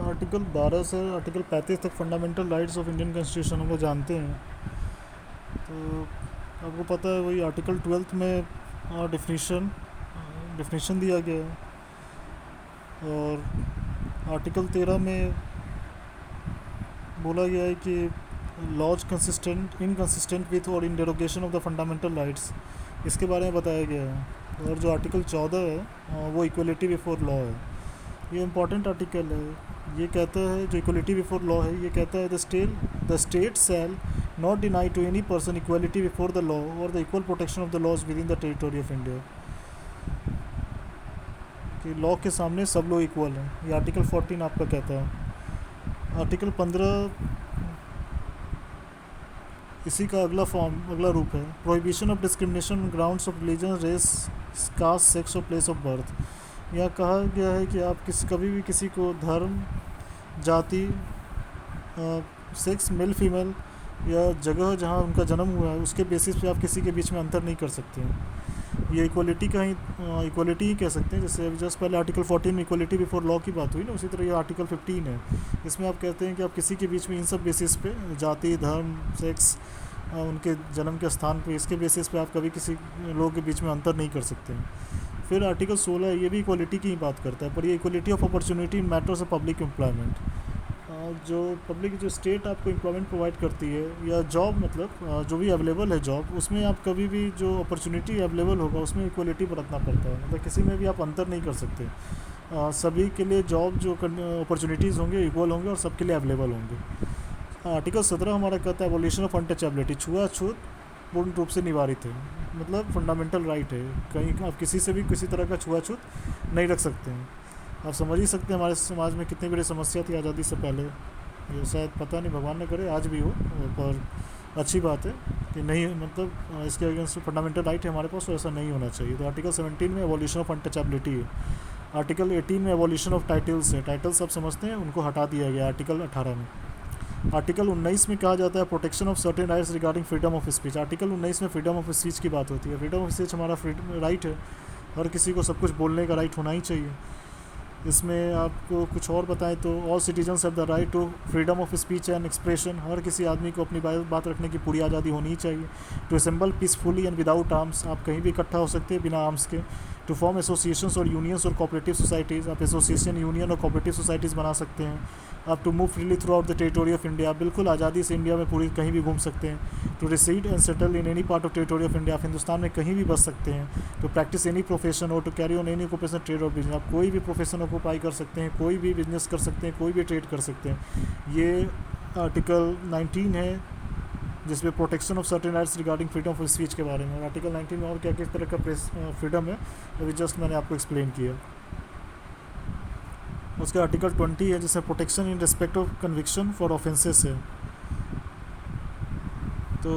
Article 12 से article 35 तक fundamental rights of Indian constitution हम लोग जानते हैं। तो आपको पता है वही आर्टिकल 12 में डिफिनीशन डिफिनीशन दिया गया है। और आर्टिकल 13 में बोला गया है कि लॉज कंसिस्टेंट इनकंसिस्टेंट विथ और in derogation of the fundamental rights, इसके बारे में बताया गया है। और जो आर्टिकल 14 है वो इक्वलिटी बिफोर लॉ है। ये इम्पॉर्टेंट आर्टिकल है। ये कहता है, जो इक्वलिटी बिफोर लॉ है, ये कहता है the state shall not deny to any person equality before the law और the equal protection of the laws within the territory of India. कि लॉ के सामने सब लोग इक्वल हैं, ये आर्टिकल 14 आपका कहता है। आर्टिकल 15 इसी का अगला रूप है, prohibition of discrimination grounds of religion, race, caste, sex और प्लेस ऑफ बर्थ। यहाँ कहा गया है कि आप कभी भी किसी को धर्म, जाति, सेक्स, मेल फीमेल या जगह जहाँ उनका जन्म हुआ है उसके बेसिस पे आप किसी के बीच में अंतर नहीं कर सकते हैं। ये इक्वलिटी ही कह सकते हैं। जैसे अभी जस्ट पहले आर्टिकल 14 में इक्वलिटी बिफोर लॉ की बात हुई ना, उसी तरह ये आर्टिकल 15 है। इसमें आप कहते हैं कि आप किसी के बीच में इन सब बेसिस पे, जाति, धर्म, सेक्स, उनके जन्म के स्थान पे, इसके बेसिस पे आप कभी किसी लोगों के बीच में अंतर नहीं कर सकते हैं। फिर आर्टिकल 16 ये भी इक्वलिटी की ही बात करता है, पर ये equality of opportunity in matters of public employment. जो पब्लिक, जो स्टेट आपको एम्प्लॉयमेंट प्रोवाइड करती है या जॉब, मतलब जो भी अवेलेबल है जॉब, उसमें आप कभी भी जो अपॉर्चुनिटी अवेलेबल होगा उसमें इक्वलिटी बरतना पड़ता है। मतलब किसी में भी आप अंतर नहीं कर सकते। सभी के लिए जॉब जो अपॉर्चुनिटीज़ होंगे इक्वल होंगे और सबके लिए अवेलेबल होंगे। आर्टिकल 17 हमारा कहता है एबोलिशन ऑफ अनटचेबिलिटी, छुआछूत पूर्ण रूप से निवारित है। मतलब फंडामेंटल राइट है, कहीं आप किसी से भी किसी तरह का छुआछूत नहीं रख सकते हैं। आप समझ ही सकते हैं हमारे समाज में कितनी बड़ी समस्या थी आज़ादी से पहले। ये शायद पता नहीं, भगवान न करे आज भी हो, पर अच्छी बात है कि नहीं, मतलब इसके अगेंस्ट फंडामेंटल राइट है हमारे पास, तो ऐसा नहीं होना चाहिए। तो आर्टिकल 17 में एबॉलिशन ऑफ अनटचेबिलिटी है। आर्टिकल 18 में एबॉलिशन ऑफ टाइटल्स है। टाइटल्स आप समझते हैं, उनको हटा दिया गया आर्टिकल 18 में। आर्टिकल 19 में कहा जाता है protection of certain rights regarding freedom of speech. Article 19 में फ्रीडम ऑफ स्पीच की बात होती है। फ्रीडम ऑफ स्पीच हमारा राइट है, हर किसी को सब कुछ बोलने का राइट होना ही चाहिए। इसमें आपको कुछ और बताएं तो all citizens have the right to freedom of speech and expression. हर किसी आदमी को अपनी बात रखने की पूरी आज़ादी होनी ही चाहिए। To assemble peacefully and without arms, आप कहीं भी इकट्ठा हो सकते हैं बिना आर्म्स के। टू फॉर्म एसोसिएशंस और यूनियंस और कोऑपरेटिव सोसाइटीज़, आप एसोसिएशन, यूनियन और कोऑपरेटिव सोसाइटीज़ बना सकते हैं। आप to move freely throughout the territory of India, बिल्कुल आज़ादी से इंडिया में पूरी कहीं भी घूम सकते हैं। To reside and settle in any part of territory of India, आप हिंदुस्तान में कहीं भी बस सकते हैं। टू प्रैक्टिस एनी प्रोफेशन और to carry on any occupation, trade और बिजनेस, आप कोई भी प्रोफेशन ऑक्यूपाई कर सकते हैं, कोई भी बिजनेस कर सकते हैं, कोई भी ट्रेड कर सकते हैं। ये आर्टिकल 19 है जिसमें protection of certain rights regarding freedom of speech के बारे में। आर्टिकल 19 में और क्या किस तरह का फ्रीडम है अभी जस्ट मैंने आपको एक्सप्लेन किया। उसके आर्टिकल 20 है जिसमें protection in respect of conviction for offences है। तो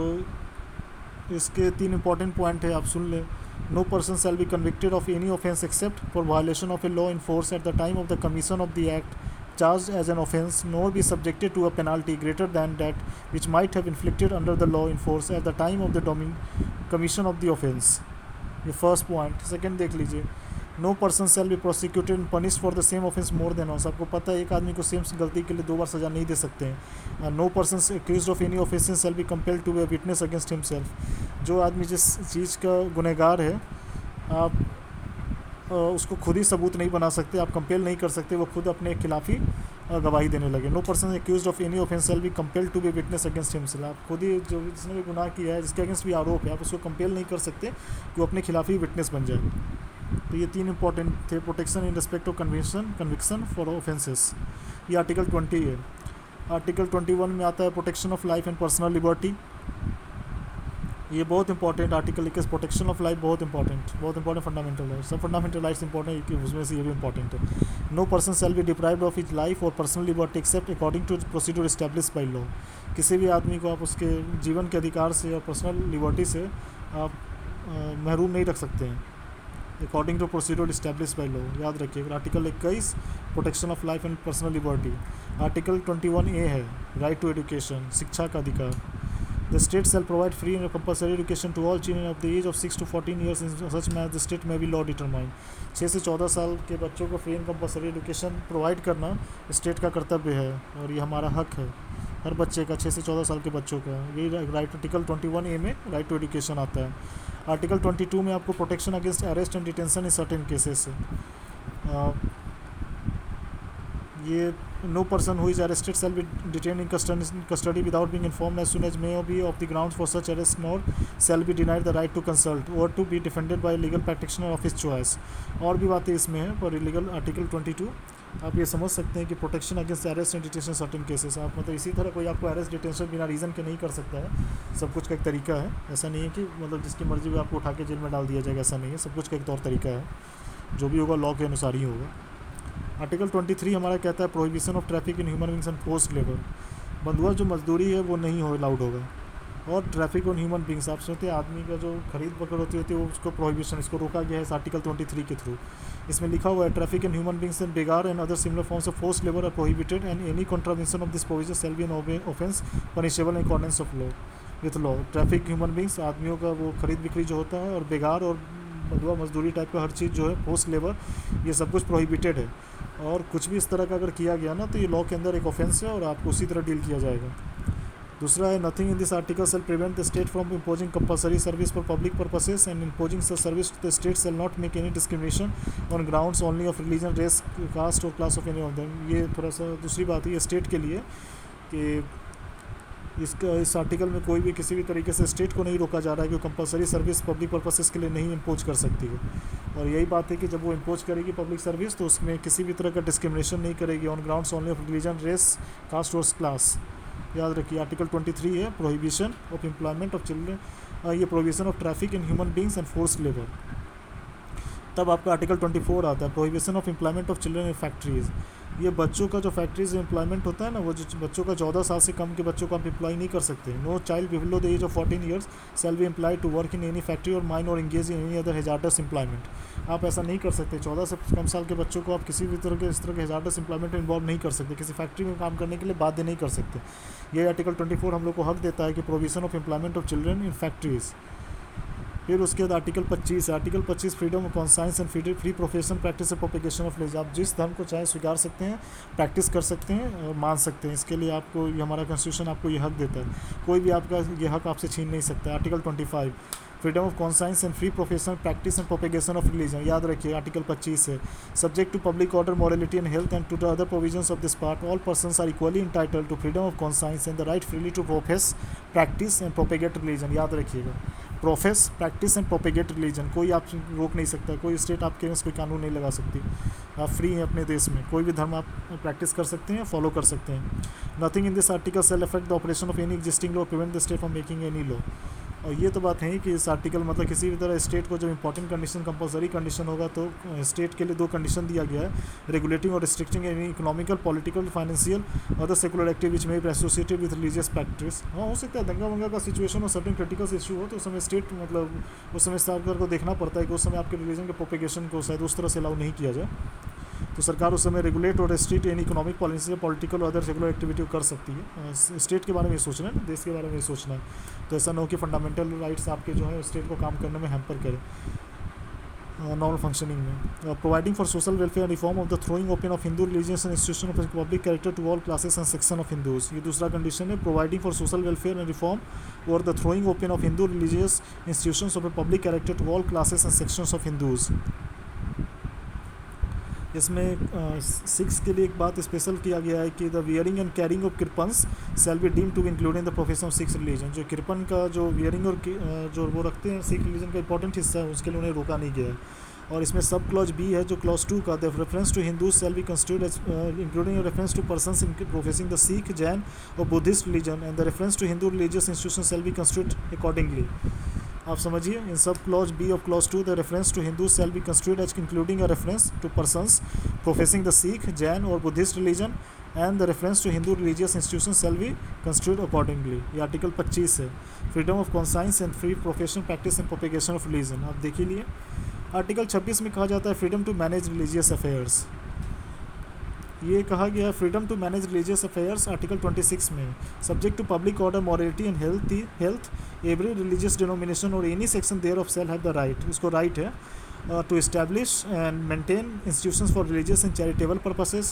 इसके 3 इंपॉर्टेंट पॉइंट है, आप सुन लें। No person shall be convicted of any offence except for violation of a law in force at the time of the commission of the act charged as an offence, nor be subjected to a penalty greater than that which might have inflicted under the law in force at the time of the commission of the offence। ये first point. Second देख लीजिए, no person shall be prosecuted and punished for the same offence more than once. आपको पता है एक आदमी को same गलती के लिए 2 बार सजा नहीं दे सकते हैं। No person accused of any offence shall be compelled to be a witness against himself. जो आदमी जिस चीज़ का गुनहगार है, आप उसको खुद ही सबूत नहीं बना सकते, आप कंपेल नहीं कर सकते, वो खुद अपने खिलाफ ही गवाही देने लगे। No person accused of any offence shall be compelled to be witness against himself. आप खुद ही, जो जिसने भी गुनाह किया है, जिसके अगेंस्ट भी आरोप है, आप उसको कंपेल नहीं कर सकते कि वो अपने खिलाफ ही विटनेस बन जाए। तो ये 3 इंपॉर्टेंट थे, protection in respect of conviction for offences. ये आर्टिकल 20 है। आर्टिकल 21 में आता है protection of life and personal liberty. ये बहुत इंपॉर्टेंट आर्टिकल है, प्रोटेक्शन ऑफ लाइफ बहुत इंपॉर्टेंट फंडामेंटल है। सब फंडामेंटल राइट्स इंपॉर्टेंट है, उसमें से ये भी इंपॉर्टेंट है। No person shall be deprived of his life और personal liberty except according to procedure establish by law. किसी भी आदमी को आप उसके जीवन के अधिकार से और पर्सनल लिबर्टी से आप महरूम नहीं रख सकते हैं, according to procedure establish by law. याद रखिए। Article 21 protection of life and personal liberty. Article 21A है राइट टू एजुकेशन, शिक्षा का अधिकार। The state shall provide free and compulsory education to all children of the age of 6 to 14 years in such manner the state में भी law determine. 6 से 14 साल के बच्चों को free and compulsory education provide करना स्टेट का कर्तव्य है और ये हमारा हक है हर बच्चे का, 6 से 14 साल के बच्चों का। यही राइट आर्टिकल 21A में राइट टू एजुकेशन आता है। आर्टिकल 22 में आपको protection against arrest and detention in certain cases है। ये no person who is arrested shall be detain in custody without being informed as soon as may be of the grounds for such arrest nor shall be denied the right to consult और to be defended by legal practitioner of his choice. और भी बातें इसमें हैं पर legal article 22 आप ये समझ सकते हैं कि protection against arrest and detention certain cases. आप मतलब इसी तरह कोई आपको अरेस्ट डिटेंशन बिना रीज़न के नहीं कर सकता है। सब कुछ का एक तरीका है, ऐसा नहीं है कि मतलब जिसकी मर्जी भी आपको उठा के जेल में डाल दिया जाएगा, ऐसा नहीं है। सब कुछ का एक तौर तरीका है, जो भी होगा लॉ के अनुसार ही होगा। आर्टिकल 23 हमारा कहता है prohibition of traffic in human beings and forced labour. बंधुआ जो मजदूरी है वो नहीं हो अलाउड होगा। और ट्रैफिक ऑन ह्यूमन बींग्स, आप सोचते हैं आदमी का जो खरीद पकड़ होती है वो उसको प्रोहिबिशन, इसको रोका गया है इस आर्टिकल 23 के थ्रू। इसमें लिखा हुआ है traffic in human beings and begar and other similar forms of forced labour are prohibited and any contravention of this provision shall be an offence punishable in accordance of law with law. Traffic human beings आदमियों का वो खरीद बिक्री जो होता है, और बेगार और बंधुआ मजदूरी टाइप का हर चीज़ जो है फोर्स्ड लेबर, ये सब कुछ प्रोहिबिटेड है। और कुछ भी इस तरह का अगर किया गया ना तो ये लॉ के अंदर एक ऑफेंस है और आपको उसी तरह डील किया जाएगा। दूसरा है nothing in this article shall prevent the state from imposing compulsory service for public purposes and imposing such service the state shall not make any discrimination on grounds only of religion, race, caste और class of any of them. ये थोड़ा सा दूसरी बात है ये state के लिए कि इस आर्टिकल में कोई भी किसी भी तरीके से स्टेट को नहीं रोका जा रहा है कि कंपलसरी सर्विस पब्लिक पर्पसेस के लिए नहीं इम्पोज कर सकती है। और यही बात है कि जब वो इम्पोज करेगी पब्लिक सर्विस तो उसमें किसी भी तरह का डिस्क्रिमिनेशन नहीं करेगी on grounds only of religion, race, caste और क्लास। याद रखिए आर्टिकल 23 है prohibition of employment of children, ये prohibition of traffic in human beings and forced labour. तब आपका आर्टिकल 24 आता है prohibition of employment of children in factories. ये बच्चों का जो फैक्ट्रीज में एम्प्लॉयमेंट होता है ना, वो जो बच्चों का 14 साल से कम के बच्चों को आप एम्प्लॉय नहीं कर सकते। No child below the age of 14 years shall be employed to work in any factory और माइन और engage in any other hazardous employment. आप ऐसा नहीं कर सकते। 14 से कम साल के बच्चों को आप किसी भी तरह के इस तरह के हेजार्डस एम्प्लॉयमेंट में इन्वॉल्व नहीं कर सकते, किसी फैक्ट्री में काम करने के लिए बाध्य नहीं कर सकते। ये आर्टिकल 24 हम लोग को हक देता है कि provision of employment of children in factories. फिर उसके बाद आर्टिकल 25 है। Article 25 freedom of conscience and free profession practice and propagation of religion. आप जिस धर्म को चाहे स्वीकार सकते हैं, प्रैक्टिस कर सकते हैं और मान सकते हैं। इसके लिए आपको ये हमारा कॉन्स्टिट्यूशन आपको ये हक देता है, कोई भी आपका ये हक आपसे छीन नहीं सकता। Article 25 freedom of conscience and free professional practice and propagation of religion. याद रखिए आर्टिकल 25 है subject to public order, morality and health and to the other provisions of this part all persons are equally entitled to freedom of conscience and the right freely to profess, practise and propagate religion. याद रखिएगा profess, practise and propagate religion, कोई आप रोक नहीं सकता, कोई state आपके against कोई कानून नहीं लगा सकती। आप फ्री हैं अपने देश में, कोई भी धर्म आप प्रैक्टिस कर सकते हैं, फॉलो कर सकते हैं। Nothing in this article shall affect the operation of any existing law, prevent the state from making any law. और ये तो बात है कि इस आर्टिकल मतलब किसी भी तरह स्टेट को जब इंपॉर्टेंट कंडीशन, कंपलसरी कंडीशन होगा तो स्टेट के लिए 2 कंडीशन दिया गया है, रेगुलेटिंग और restricting any economical, political, financial other secular activity which में एसोसिएटेड विद रिलीजियस प्रैक्टिस। हाँ हो सकता है दंगा वंगा का सिचुएशन और सर्टेन क्रिटिकल इशू हो तो उस समय स्टेट मतलब उस समय सरकार को देखना पड़ता है कि उस समय आपके रिलीजन के प्रोपेगेशन को शायद उस तरह से अलाउ नहीं किया जाए, तो सरकार उस समय रेगुलेट और restrict any economic policy, political और अदर सेकुलर एक्टिविटी कर सकती है। स्टेट के बारे में सोचना है, देश के बारे में सोचना है, तो ऐसा ना हो कि फंडामेंटल राइट्स आपके जो है स्टेट को काम करने में हैम्पर करें नॉर्मल फंक्शनिंग में। Providing for social welfare reform of the throwing open of Hindu religious and institution of public character to all classes and section of Hindus. ये दूसरा कंडीशन है providing for social welfare and reform और the throwing open of Hindu religious institutions of public character to all classes and sections of Hindus. इसमें सिक्स के लिए एक बात special किया गया है कि the wearing and carrying of kirpans shall be deem to include in the profession of Sikh religion. जो कृपन का जो वियरिंग और जो वो रखते हैं सिख रिलीजन का इंपॉर्टेंट हिस्सा है, उसके लिए उन्हें रोका नहीं गया है। और इसमें सब क्लॉज बी है जो क्लॉज 2 का, the reference to Hindus shall be considered as including reference to persons in professing the Sikh, Jain और Buddhist religion and the reference to Hindu religious institution shall be considered accordingly. आप समझिए in sub clause B of clause 2 the reference to Hindu shall be considered as including a reference to persons professing the Sikh, Jain और Buddhist religion and the reference to Hindu religious institution shall be considered accordingly. ये article 25 है freedom of conscience and free professional practice and propagation of religion. आप देख लिए article 26 में कहा जाता है freedom to manage religious affairs. ये कहा गया freedom to manage religious affairs article 26 में, subject to public order, morality and health every religious denomination और any section thereof shall have the right, इसको राइट है to establish and maintain institutions for religious and charitable purposes,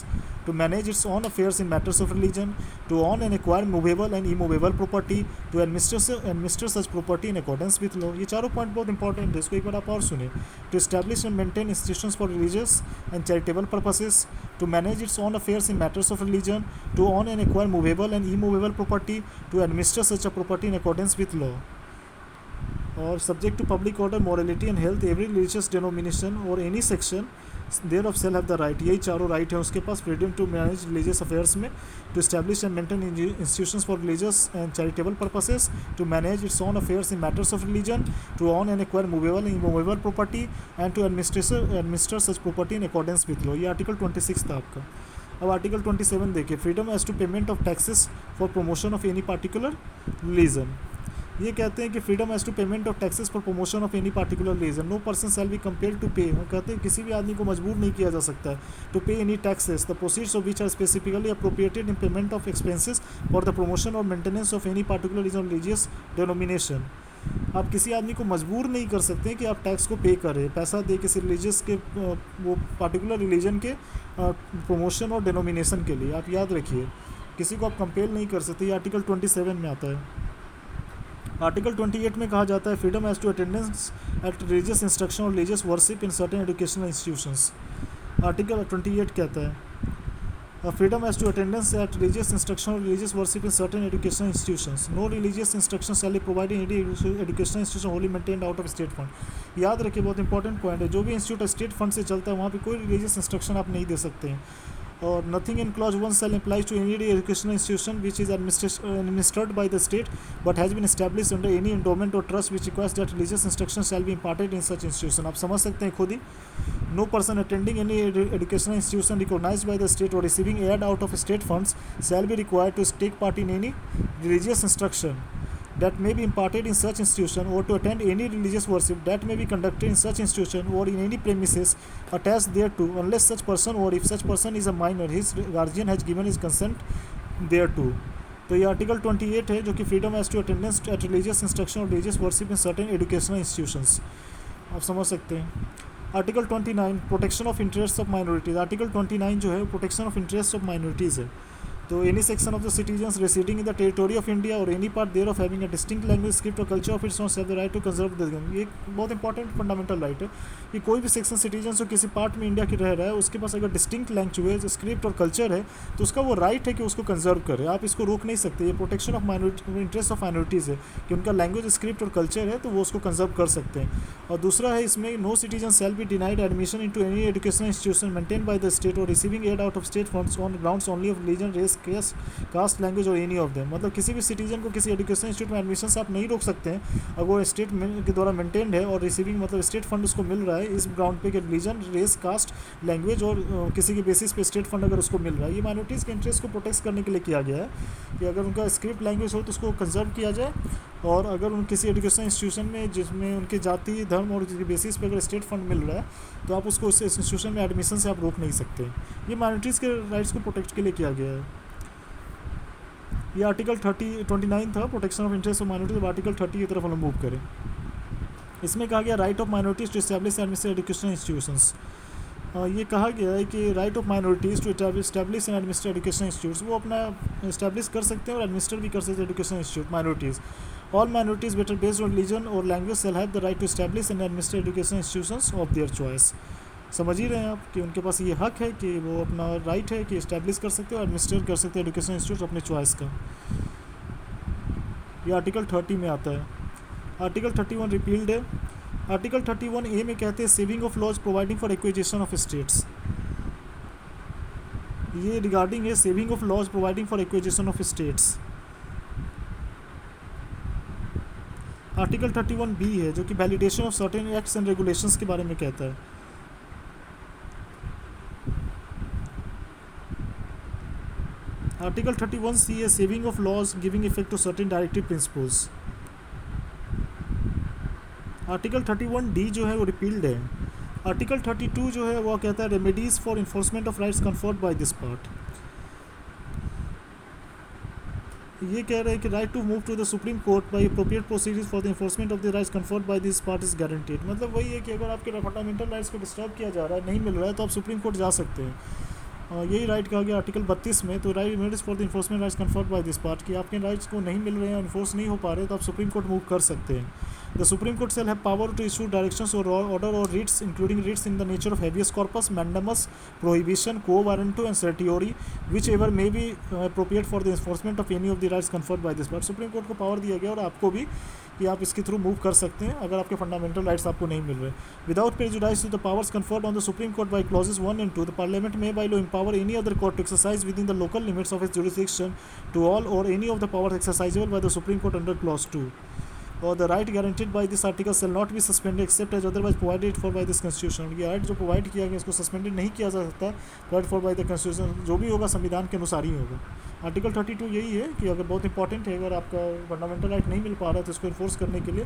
to manage its own affairs in matters of religion, to own and acquire movable and immovable property, to administer such property in accordance with law. ये चारों point बहुत important है, इसको एक बार आप और सुने. To establish and maintain institutions for religious and charitable purposes, to manage its own affairs in matters of religion, to own and acquire movable and immovable property, to administer such a property in accordance with law. और subject to public order, morality and health every religious denomination और any section thereof shall have the right, यही चारों right है उसके पास. Freedom to manage religious affairs में, to establish and maintain institutions for religious and charitable purposes, to manage its own affairs in matters of religion, to own and acquire movable and immovable property and to administer such property in accordance with law. ये article 26 था आपका. अब article 27 देखिए, freedom as to payment of taxes for promotion of any particular religion. ये कहते हैं कि freedom as to payment of taxes for promotion of any particular religion, no person shall be compelled to pay. वो कहते हैं किसी भी आदमी को मजबूर नहीं किया जा सकता है to pay any taxes, the proceeds of which are specifically appropriated in payment of expenses for the promotion और maintenance of any particular religious denomination. आप किसी आदमी को मजबूर नहीं कर सकते कि आप टैक्स को पे करें, पैसा दे किसी रिलीजियस के वो पार्टिकुलर रिलीजन के प्रमोशन और डिनोमिनेशन के लिए. आप याद रखिए, किसी को आप कंपेल नहीं कर सकते. ये आर्टिकल 27 में आता है. आर्टिकल 28 में कहा जाता है freedom as to attendance at religious instruction और religious worship in certain educational institutions. Article 28 कहता है freedom as to attendance at religious instruction और religious worship in certain educational institutions. No religious instruction shall be provided in any educational institution wholly maintained out of state fund. याद रखिए, बहुत important point है. जो भी institute state fund से चलता है वहाँ पर कोई रिलीजियस इंस्ट्रक्शन आप नहीं दे सकते हैं. और nothing in clause 1 shall applies to any educational institution which is administered by the state but has been established under any endowment or trust which requires that religious instruction shall be imparted in such institution. आप समझ सकते हैं खुद ही. No person attending any educational institution recognized by the state or receiving aid out of state funds shall be required to take part in any religious instruction that may be imparted in such institution or to attend any religious worship that may be conducted in such institution or in any premises attached thereto unless such person or if such person is a minor his guardian has given his consent thereto. तो ये article 28 है जो कि freedom as to attendance at religious instruction और religious worship in certain educational institutions. आप समझ सकते हैं. Article 29 protection of interest of minorities. Article 29 जो है protection of interest of minorities है. तो any section of the citizens residing in the territory of India और any part thereof having a distinct language script और culture of its own have the right to conserve the. ये एक बहुत important fundamental right है कि कोई भी section citizen जो किसी पार्ट में इंडिया के रह रहा है उसके पास अगर डिस्टिंक्ट लैंग्वेज स्क्रिप्ट और कल्चर है तो उसका वो राइट है कि उसको कंजर्व करे. आप इसको रोक नहीं सकते. ये protection of minority interest of minorities है कि उनका लैंग्वेज स्क्रिप्ट और कल्चर है तो वो उसको कंजर्व कर सकते हैं. और दूसरा है इसमें no citizen shall be denied admission into any educational institution maintain by the state और receiving aid out of state funds on grounds only of religion race caste language और एनी ऑफ देम. मतलब किसी भी citizen को किसी education institute में admission से आप नहीं रोक सकते हैं अगर वो स्टेट के द्वारा मेंटेन्ड है और रिसीविंग मतलब स्टेट फंड उसको मिल रहा है इस ग्राउंड पे कि रिलीजन रेस कास्ट लैंग्वेज और किसी के बेसिस पे स्टेट फंड अगर उसको मिल रहा है. ये माइनॉरिटीज़ के इंटरेस्ट को प्रोटेक्ट करने के लिए किया गया है कि अगर उनका स्क्रिप्ट लैंग्वेज हो तो उसको कंजर्व किया जाए और अगर उन किसी एजुकेशन इंस्टीट्यूशन में जिसमें उनके जाति धर्म और किसी बेसिस पे अगर स्टेट फंड मिल रहा है तो आप उसको उस इंस्टीट्यूशन में एडमिशन से आप रोक नहीं सकते. ये माइनॉरिटीज़ के राइट्स को प्रोटेक्ट के लिए किया गया है. ये आर्टिकल 29 था protection of interest of minorities. Article 30 की तरफ हम मूव करें. इसमें कहा गया right of minorities to establish and administer educational institutions. ये कहा गया है कि right of minorities to establish and administer educational institutes. वो अपना एस्टैब्लिश कर सकते हैं और एडमिनिस्टर भी कर सकते हैं educational institute. Minorities all minorities whether based on religion और language shall have the right to establish and administer educational institutions of their choice. समझ ही रहे हैं आप कि उनके पास ये हक है कि वो अपना राइट है कि इस्टेब्लिश कर सकते हो और एडमिनिस्टर कर सकते हैं एजुकेशन इंस्टीट्यूट अपने चॉइस का. ये आर्टिकल 30 में आता है. आर्टिकल 31 रिपील्ड है. आर्टिकल 31A में कहते हैं saving of laws providing for acquisition of states. ये रिगार्डिंग है saving of laws providing for acquisition of states. Article 31B है जो कि validation of certain acts and regulations के बारे में कहता है. आर्टिकल 31C है saving of laws giving effect to certain directive principles. Article 31D जो है वो रिपील्ड है. आर्टिकल 32 जो है वो कहता है remedies for enforcement of rights conferred by this part. ये कह रहे हैं कि right to move to the Supreme Court by appropriate procedures for the enforcement of the rights conferred by this part is guaranteed. मतलब वही है कि अगर आपके फंडामेंटल राइट्स को डिस्टर्ब किया जा रहा है, नहीं मिल रहा है, तो आप सुप्रीम कोर्ट जा सकते हैं। यही राइट कहा गया आर्टिकल 32 में। तो right remedies for the enforcement rights conferred by this part कि आपके राइट्स को नहीं मिल रहे हैं, इन्फोर्स नहीं हो पा रहे, तो आप सुप्रीम कोर्ट मूव कर सकते हैं। The Supreme court shall have power to issue directions or order or writs, including writs in the nature of habeas corpus, mandamus, prohibition, quo warranto and certiorari, whichever may be appropriate for the enforcement of any of the rights conferred by this part। Supreme court को power दिया गया और आपको भी कि आप इसके through move कर सकते हैं अगर आपके फंडामेंटल राइट्स आपको नहीं मिल रहे। Without prejudice to the powers conferred on the Supreme Court by clauses 1 and 2, the Parliament may by law empower any other court to exercise within the local limits of its jurisdiction to all or any of the powers exercisable by the Supreme Court under clause 2। और the right guaranteed by this article shall not be suspended except as otherwise provided for by this constitution. ये right जो provide किया गया इसको suspended नहीं किया जा सकता, provide for by the constitution, जो भी होगा संविधान के अनुसार ही होगा। आर्टिकल 32 यही है कि अगर बहुत इंपॉर्टेंट है, अगर आपका फंडामेंटल राइट नहीं मिल पा रहा है तो इसको इन्फोर्स करने के लिए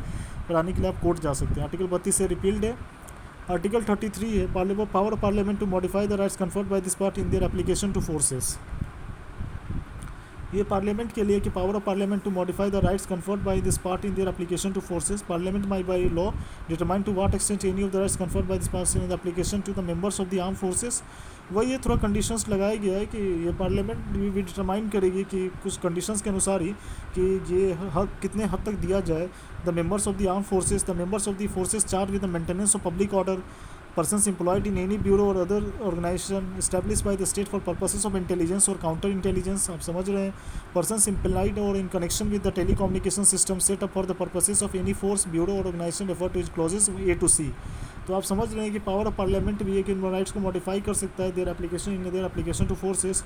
कराने के लिए आप कोर्ट जा सकते हैं। आर्टिकल 32 से रिपील्ड है। आर्टिकल 33 है power of Parliament to modify the rights conferred by this part in their application to forces. ये पार्लियामेंट के लिए कि power of Parliament to modify the rights conferred by this part in their application to forces. Parliament may by law determine to what extent any of the rights conferred by this part in the application to the members of the arm forces. वही ये थोड़ा conditions लगाया गया है कि ये parliament भी determine करेगी कि कुछ कंडीशंस के अनुसार ही कि ये हक कितने हद तक दिया जाए। The members of the arm forces, the members of the forces charge with the maintenance of public order, persons employed in any bureau or other organization established by the state for purposes of intelligence or counter intelligence, आप समझ रहे हैं, persons employed or in connection with the telecommunication system set up for the purposes of any force, bureau or organization referred to as clauses A to C। तो आप समझ रहे हैं कि पावर ऑफ पार्लियामेंट भी है कि इन राइट्स को मॉडिफाई कर सकता है देयर एप्लीकेशन टू फोर्सेस।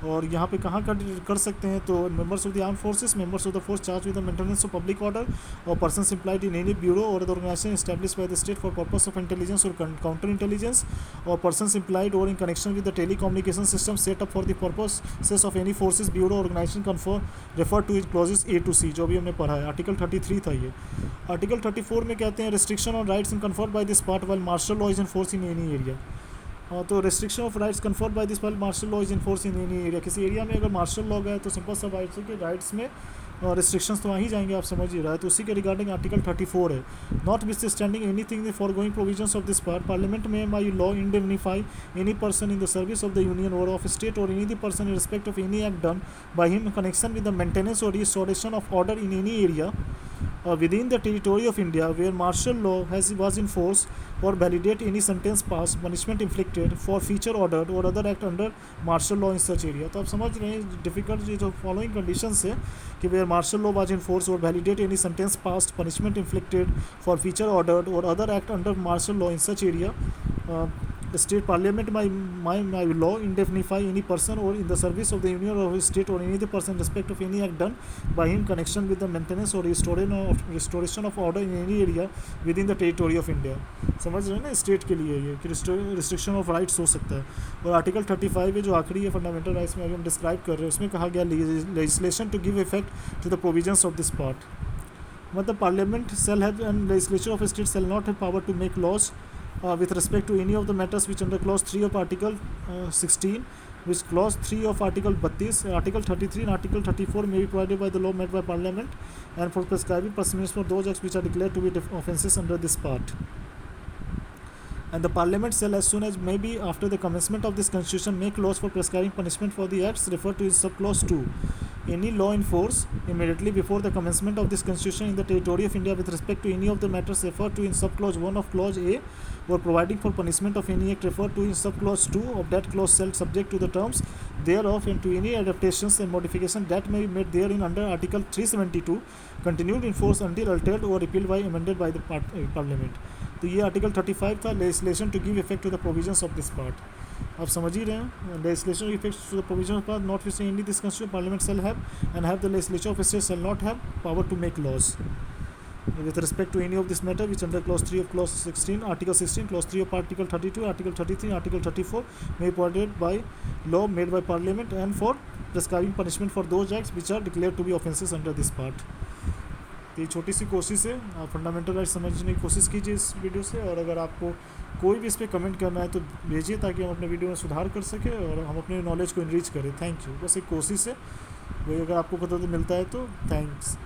और यहाँ पे कहाँ कर सकते हैं, तो members of the arm forces, members of the force charge with the maintenance of public order, or persons employed in any bureau or the organisation established by the state for purpose of intelligence or counter intelligence, or persons employed or in connection with the telecommunication system set up for the purposes of any forces, bureau, organisation confirm refer to clauses A to C, जो भी हमने पढ़ा है। Article 33 था ये। Article 34 में कहते हैं restriction on rights in conferred by this part while martial law is force in any area. तो restriction of rights conferred by this martial law is in force in any area. किसी area में अगर martial law गया तो simple सा rights है कि rights में रिस्ट्रिक्शंस तो वहीं जाएंगे, आप समझ ही रहा है। तो उसी के रिगार्डिंग आर्टिकल 34 है। Notwithstanding anything the foregoing provisions of this part, parliament may by law indemnify any person in the service of the union or of state or any the person in respect of any act done by him in connection with the maintenance or restoration of order in any area within the territory of India where martial law was in force or validate any sentence passed, punishment inflicted for future ordered or other act under martial law in such area। तो आप समझ रहे हैं difficult जो following conditions है कि where martial law was in force or validate any sentence passed, punishment inflicted for future ordered or other act under martial law in such area, state parliament by law indemnify any person or in the service of the union or state or any other person in respect of any act done by him in connection with the maintenance or restoration of order in any area within the territory of India। समझ रहे हैं ना, state के लिए ये कि restriction of rights हो सकता है। और आर्टिकल 35 है जो आखिरी है फंडामेंटल राइट्स में अभी हम डिस्क्राइब कर रहे हैं, उसमें कहा गया legislation to give effect to the provisions of this part. मतलब parliament shall have and legislature of state shall not have power to make laws with respect to any of the matters which under clause 3 of article 16, which clause 3 of article 32, article 33 and article 34 may be provided by the law made by parliament and for prescribing punishments for those acts which are declared to be offences under this part। And the parliament shall as soon as may be after the commencement of this constitution make laws for prescribing punishment for the acts referred to in subclause 2, any law in force immediately before the commencement of this constitution in the territory of India with respect to any of the matters referred to in subclause 1 of clause A or providing for punishment of any act referred to in subclause 2 of that clause shall subject to the terms thereof and to any adaptations and modification that may be made therein under article 372 continued in force until altered or repealed by amended by the parliament। तो ये article 35 था, legislation to give effect to the provisions of this part. आप समझ ही रहे हैं, legislation effects to the provision of part not which in this constitution Parliament shall have and have the legislature of state shall not have power to make laws with respect to any of this matter which under clause 3 of clause 16, article 16, clause 3 of article 32, article 33, article 34 may be provided by law made by parliament and for prescribing punishment for those acts which are declared to be offences under this part। तो ये छोटी सी कोशिश है, आप fundamental right समझने की कोशिश कीजिए इस वीडियो से। और अगर आपको कोई भी इस पर कमेंट करना है तो भेजिए, ताकि हम अपने वीडियो में सुधार कर सकें और हम अपने नॉलेज को इनरीच करें। थैंक यू, बस एक कोशिश है। वही अगर आपको पता तो मिलता है तो थैंक्स।